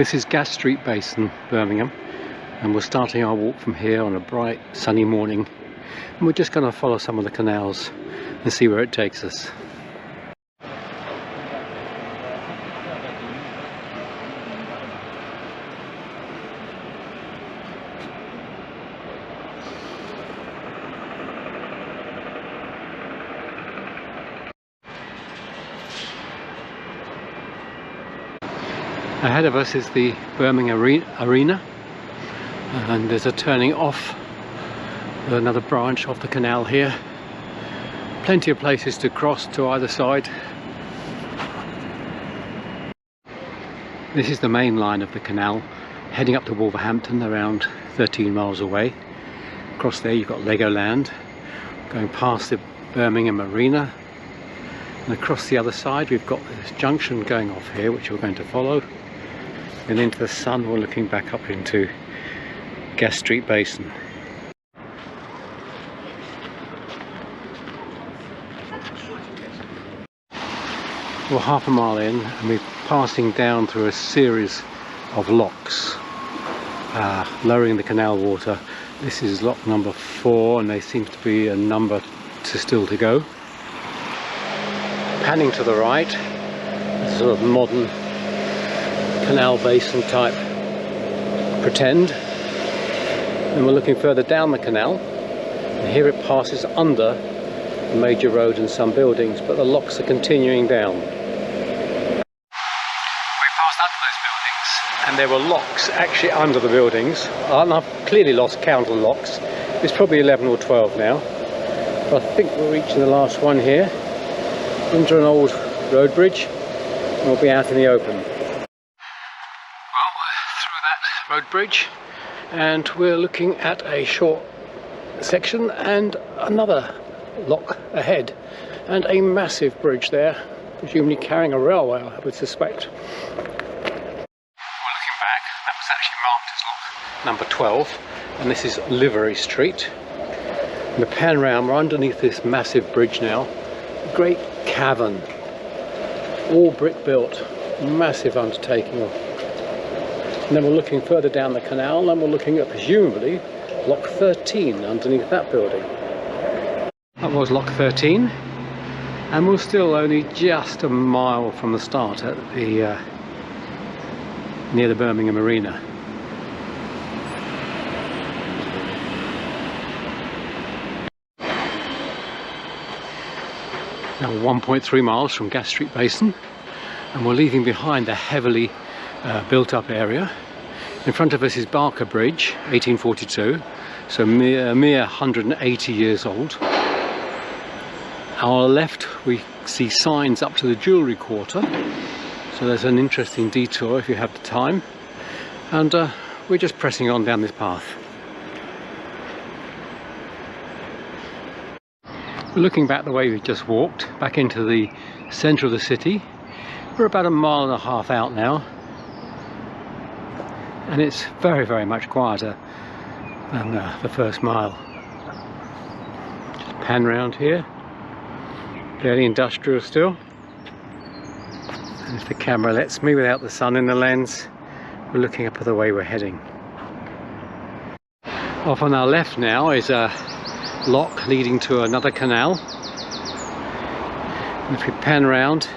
This is Gas Street Basin, Birmingham, and we're starting our walk from here on a bright sunny morning, and we're just going to follow some of the canals and see where it takes us. Ahead of us is the Birmingham Arena, and there's a turning off, another branch of the canal here. Plenty of places to cross to either side. This is the main line of the canal, heading up to Wolverhampton, around 13 miles away. Across there you've got Legoland, going past the Birmingham Arena, and across the other side we've got this junction going off here, which we're going to follow. And into the sun, we're looking back up into Gas Street Basin. We're half a mile in and we're passing down through a series of locks, lowering the canal water. This is lock number 4, and there seems to be a number still to go. Panning to the right, a sort of modern canal basin type pretend, and we're looking further down the canal, and here it passes under a major road and some buildings, but the locks are continuing down. We passed under those buildings and there were locks actually under the buildings, and I've clearly lost count of the locks. It's probably 11 or 12 now, but I think we're reaching the last one here, under an old road bridge, and we'll be out in the open. Road bridge, and we're looking at a short section and another lock ahead, and a massive bridge there, presumably carrying a railway, I would suspect. We're looking back, that was actually marked as lock number 12, and this is Livery Street. And the pan round, we're underneath this massive bridge now, a great cavern, all brick built, massive undertaking. And then we're looking further down the canal, and we're looking at presumably lock 13 underneath that building. That was lock 13, and we're still only just a mile from the start at the near the Birmingham Arena. Now 1.3 miles from Gas Street Basin, and we're leaving behind the heavily built up area. In front of us is Barker Bridge, 1842, so mere 180 years old. Our left we see signs up to the Jewellery Quarter, so there's an interesting detour if you have the time, and we're just pressing on down this path. We're looking back the way we just walked, back into the centre of the city. We're about a mile and a half out now, and it's very, very much quieter than the first mile. Just pan round here, fairly industrial still, and if the camera lets me without the sun in the lens, we're looking up at the way we're heading. Off on our left now is a lock leading to another canal, and if we pan round,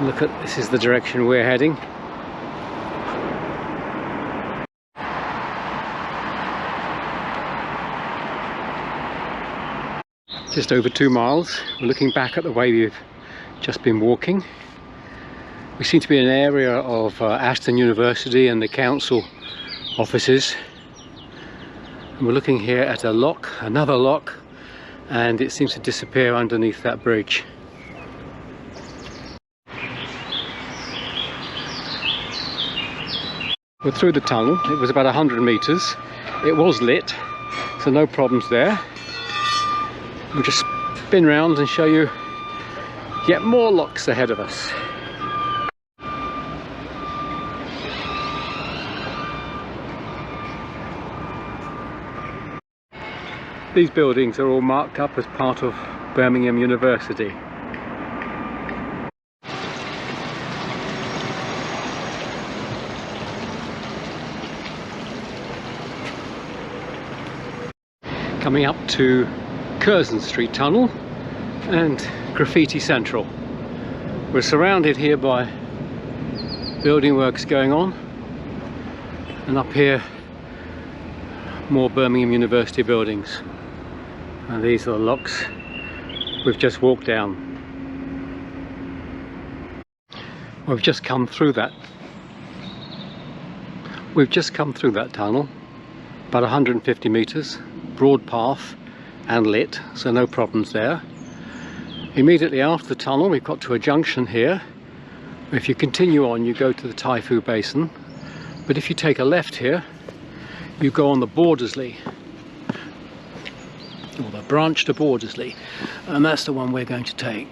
look at, this is the direction we're heading. Just over 2 miles. We're looking back at the way we've just been walking. We seem to be in an area of Aston University and the council offices. And we're looking here at a lock, another lock, and it seems to disappear underneath that bridge. We're through the tunnel. It was about 100 metres. It was lit, so no problems there. We'll just spin round and show you yet more locks ahead of us. These buildings are all marked up as part of Birmingham University. coming up to Kersen Street Tunnel and Graffiti Central. We're surrounded here by building works going on, and up here more Birmingham University buildings, and these are the locks we've just walked down. We've just come through that tunnel, about 150 metres, broad path and lit, so no problems there. Immediately after the tunnel we've got to a junction here. If you continue on you go to the Typhoon Basin, but if you take a left here you go on the Bordersley, or the branch to Bordersley, and that's the one we're going to take.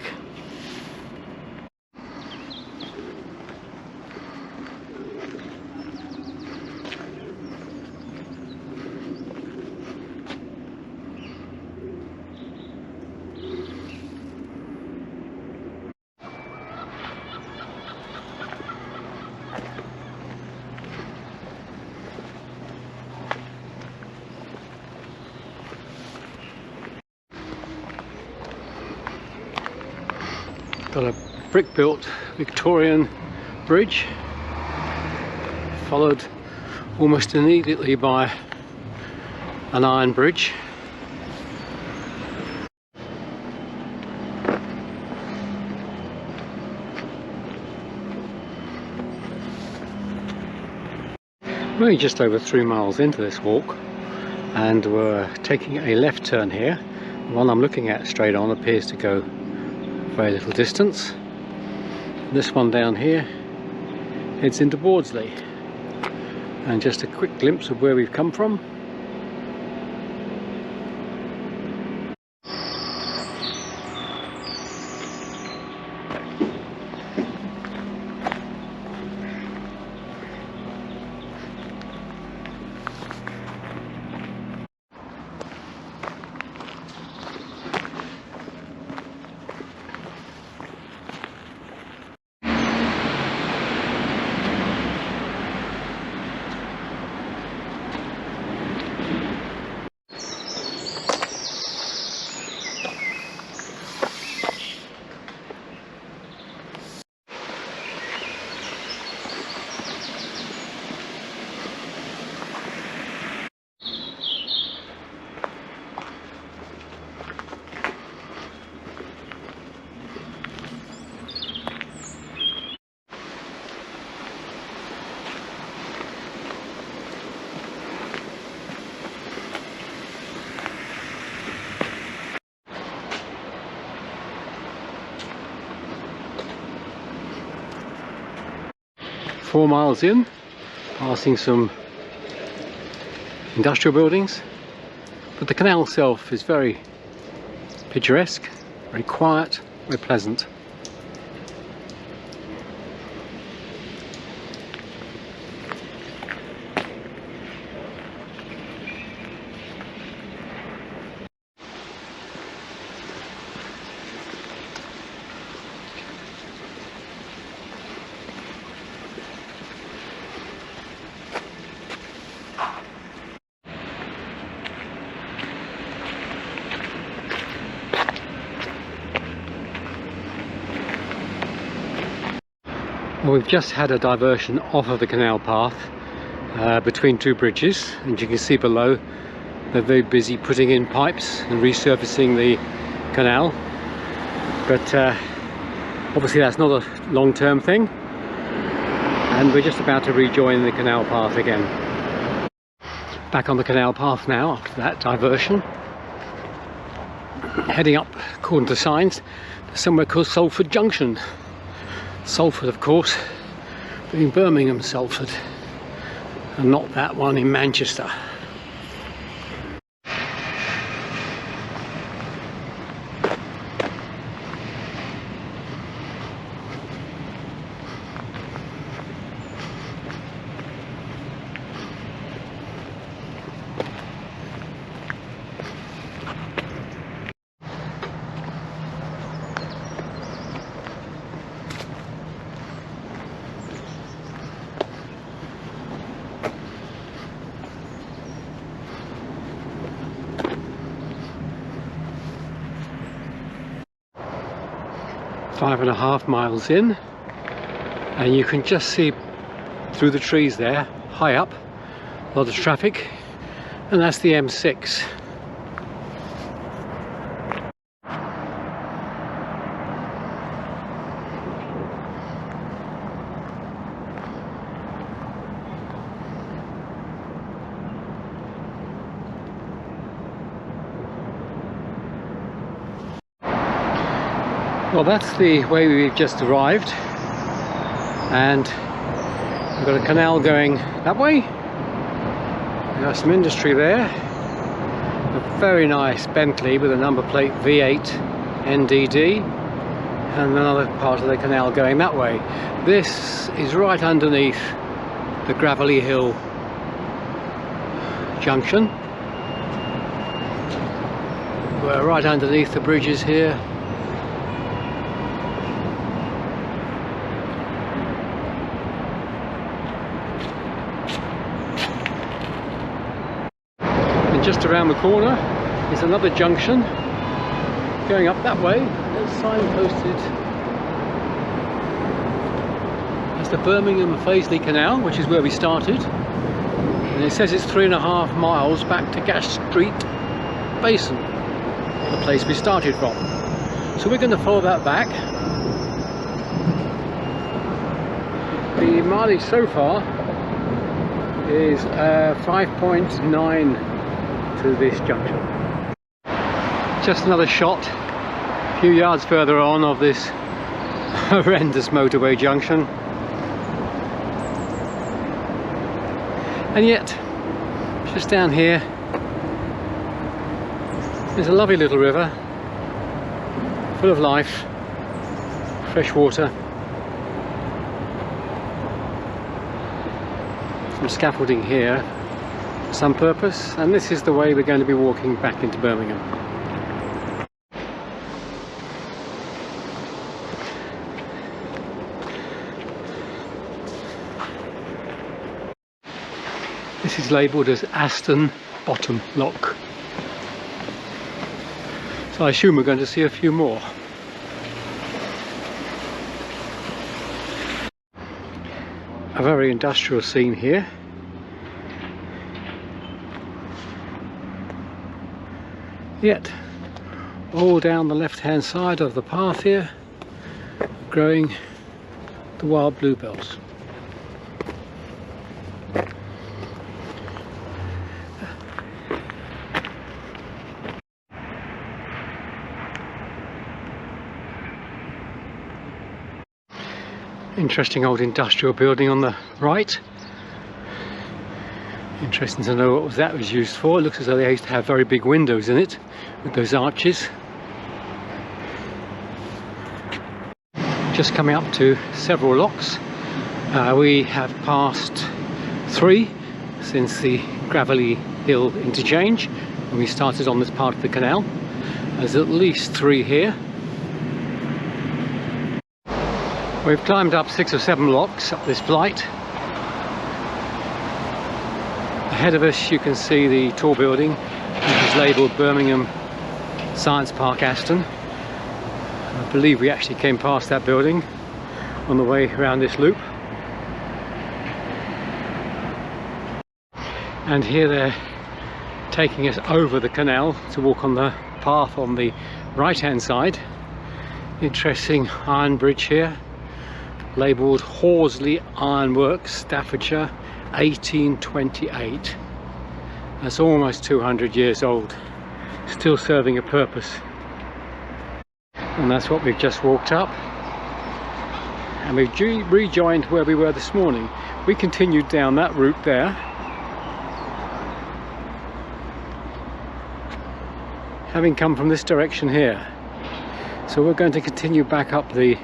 Got a brick-built Victorian bridge, followed almost immediately by an iron bridge. We're only just over 3 miles into this walk, and we're taking a left turn here. The one I'm looking at straight on appears to go very little distance. This one down here heads into Bordesley, and just a quick glimpse of where we've come from. Four miles in, passing some industrial buildings, but the canal itself is very picturesque, very quiet, very pleasant. Well, we've just had a diversion off of the canal path between two bridges, and you can see below they're very busy putting in pipes and resurfacing the canal, but obviously that's not a long-term thing, and we're just about to rejoin the canal path again. Back on the canal path now after that diversion, heading up according to signs to somewhere called Sulfur Junction. Salford, of course, being Birmingham Salford, and not that one in Manchester. 5.5 miles in, and you can just see through the trees there, high up, a lot of traffic, and that's the M6. Well, that's the way we've just arrived, and we've got a canal going that way. We've got some industry there, a very nice Bentley with a number plate V8 NDD, and another part of the canal going that way. This is right underneath the gravelly hill junction. We're right underneath the bridges here. Just around the corner is another junction going up that way. It's signposted as the Birmingham Fazeley Canal, which is where we started, and it says it's 3.5 miles back to Gas Street Basin, the place we started from. So we're going to follow that back. The mileage so far is 5.9 to this junction. Just another shot a few yards further on of this horrendous motorway junction, and yet just down here there's a lovely little river full of life, fresh water. Some scaffolding here, some purpose, and this is the way we're going to be walking back into Birmingham. This is labelled as Aston Bottom Lock, so I assume we're going to see a few more. A very industrial scene here. Yet all down the left hand side of the path here, growing the wild bluebells. Interesting old industrial building on the right. Interesting to know what that was used for. It looks as though they used to have very big windows in it with those arches. Just coming up to several locks. We have passed 3 since the gravelly hill interchange when we started on this part of the canal. There's at least 3 here. We've climbed up 6 or 7 locks up this flight. Ahead of us you can see the tall building, which is labelled Birmingham Science Park Aston. I believe we actually came past that building on the way around this loop. And here they're taking us over the canal to walk on the path on the right hand side. Interesting iron bridge here, labelled Horsley Ironworks, Staffordshire, 1828. That's almost 200 years old, still serving a purpose. And that's what we've just walked up, and we've rejoined where we were this morning. We continued down that route there, having come from this direction here. So we're going to continue back up the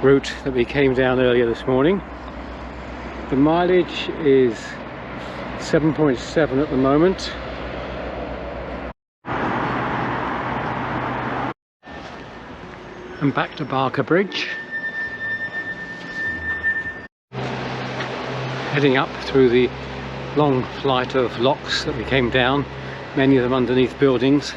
route that we came down earlier this morning. The mileage is 7.7 at the moment. And back to Barker Bridge. Heading up through the long flight of locks that we came down, many of them underneath buildings.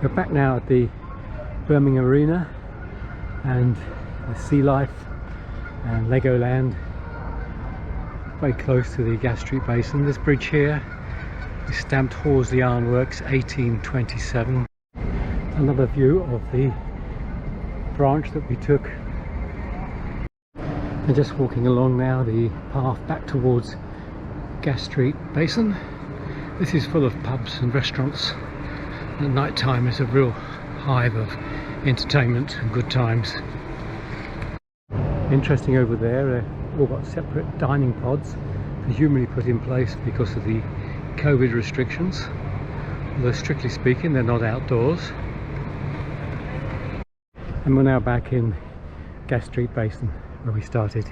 We're back now at the Birmingham Arena and the Sea Life and Legoland, very close to the Gas Street Basin. This bridge here is stamped Horsley Ironworks 1827. Another view of the branch that we took. And just walking along now the path back towards Gas Street Basin. This is full of pubs and restaurants. At night time is a real hive of entertainment and good times. Interesting over there, they've all got separate dining pods, presumably put in place because of the COVID restrictions, although strictly speaking they're not outdoors. And we're now back in Gas Street Basin where we started.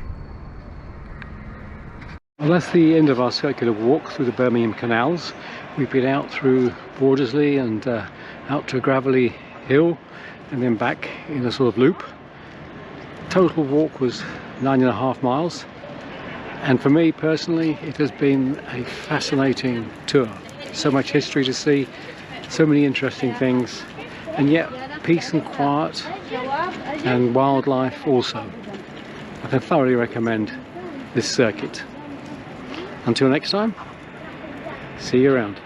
Well, that's the end of our circular walk through the Birmingham Canals. We've been out through Bordersley and out to a gravelly hill and then back in a sort of loop. Total walk was 9.5 miles, and for me personally it has been a fascinating tour. So much history to see, so many interesting things, and yet peace and quiet and wildlife also. I can thoroughly recommend this circuit. Until next time, see you around.